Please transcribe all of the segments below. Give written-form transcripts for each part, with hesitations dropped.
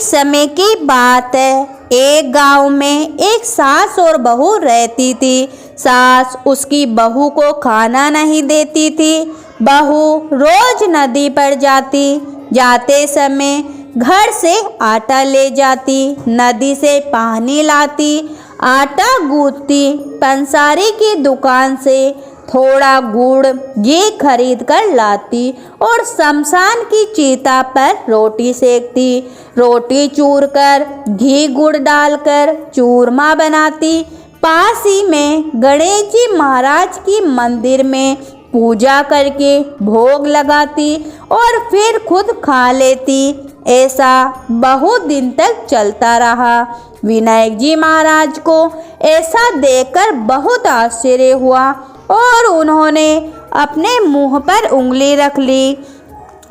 समय की बात है। एक गांव में एक सास और बहू रहती थी। सास उसकी बहू को खाना नहीं देती थी। बहू रोज नदी पर जाते समय घर से आटा ले जाती, नदी से पानी लाती, आटा गूंथती, पंसारी की दुकान से थोड़ा गुड़ घी खरीद कर लाती और शमशान की चिता पर रोटी सेकती। रोटी चूर कर घी गुड़ डालकर चूरमा बनाती। पास ही में गणेश जी महाराज की मंदिर में पूजा करके भोग लगाती और फिर खुद खा लेती। ऐसा बहुत दिन तक चलता रहा। विनायक जी महाराज को ऐसा देखकर बहुत आश्चर्य हुआ और उन्होंने अपने मुंह पर उंगली रख ली।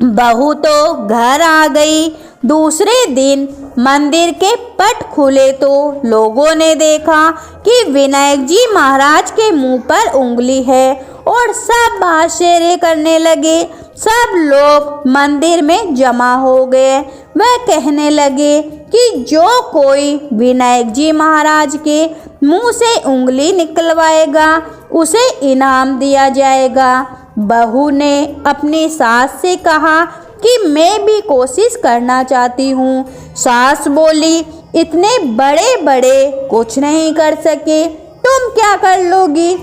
बहू तो घर आ गई। दूसरे दिन मंदिर के पट खुले तो लोगों ने देखा कि विनायक जी महाराज के मुंह पर उंगली है और सब आश्चर्य करने लगे। सब लोग मंदिर में जमा हो गए। वह कहने लगे कि जो कोई विनायक जी महाराज के मुंह से उंगली निकलवाएगा उसे इनाम दिया जाएगा। बहू ने अपनी सास से कहा कि मैं भी कोशिश करना चाहती हूँ। सास बोली, इतने बड़े बड़े कुछ नहीं कर सके, तुम क्या कर लोगी?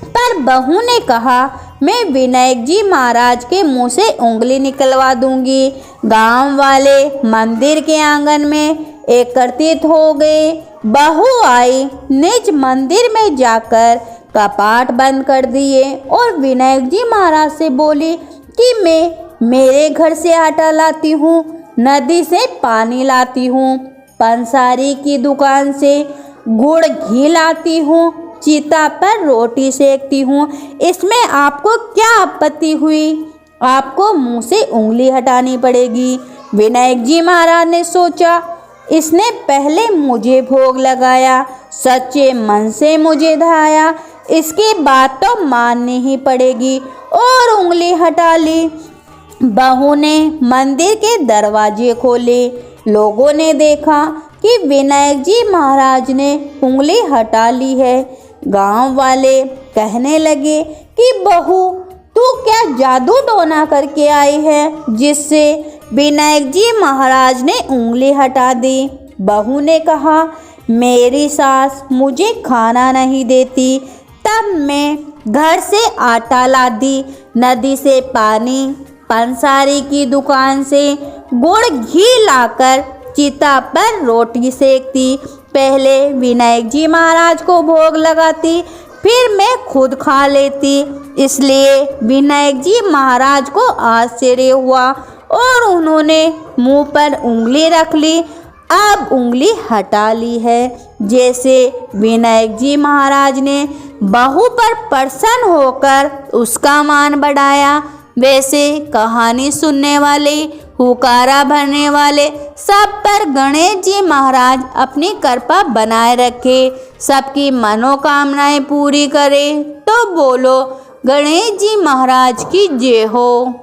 पर बहू ने कहा, मैं विनायक जी महाराज के मुंह से उंगली निकलवा दूंगी। गांव वाले मंदिर के आंगन में एकत्रित हो गए। बहू आई, निज मंदिर में जाकर कपाट बंद कर दिए और विनायक जी महाराज से बोली कि मैं मेरे घर से आटा लाती हूँ, नदी से पानी लाती हूँ, पंसारी की दुकान से गुड़ घी लाती हूँ, चिता पर रोटी सेकती हूँ। इसमें आपको क्या आपत्ति हुई? आपको मुंह से उंगली हटानी पड़ेगी। विनायक जी महाराज ने सोचा, इसने पहले मुझे भोग लगाया, सच्चे मन से मुझे धाया, इसकी बात तो माननी ही पड़ेगी और उंगली हटा ली। बहू ने मंदिर के दरवाजे खोले। लोगों ने देखा कि विनायक जी महाराज ने उंगली हटा ली है। गांव वाले कहने लगे कि बहू, तू क्या जादू टोना करके आई है जिससे विनायक जी महाराज ने उंगली हटा दी? बहू ने कहा, मेरी सास मुझे खाना नहीं देती, तब मैं घर से आटा ला दी, नदी से पानी, पंसारी की दुकान से गुड़ घी लाकर चिता पर रोटी सेकती। पहले विनायक जी महाराज को भोग लगाती, फिर मैं खुद खा लेती। इसलिए विनायक जी महाराज को आश्चर्य हुआ और उन्होंने मुंह पर उंगली रख ली। अब उंगली हटा ली है। जैसे विनायक जी महाराज ने बहू पर प्रसन्न होकर उसका मान बढ़ाया, वैसे कहानी सुनने वाले, हुकारा भरने वाले सब पर गणेश जी महाराज अपनी कृपा बनाए रखे, सबकी मनोकामनाएं पूरी करे। तो बोलो गणेश जी महाराज की जय हो।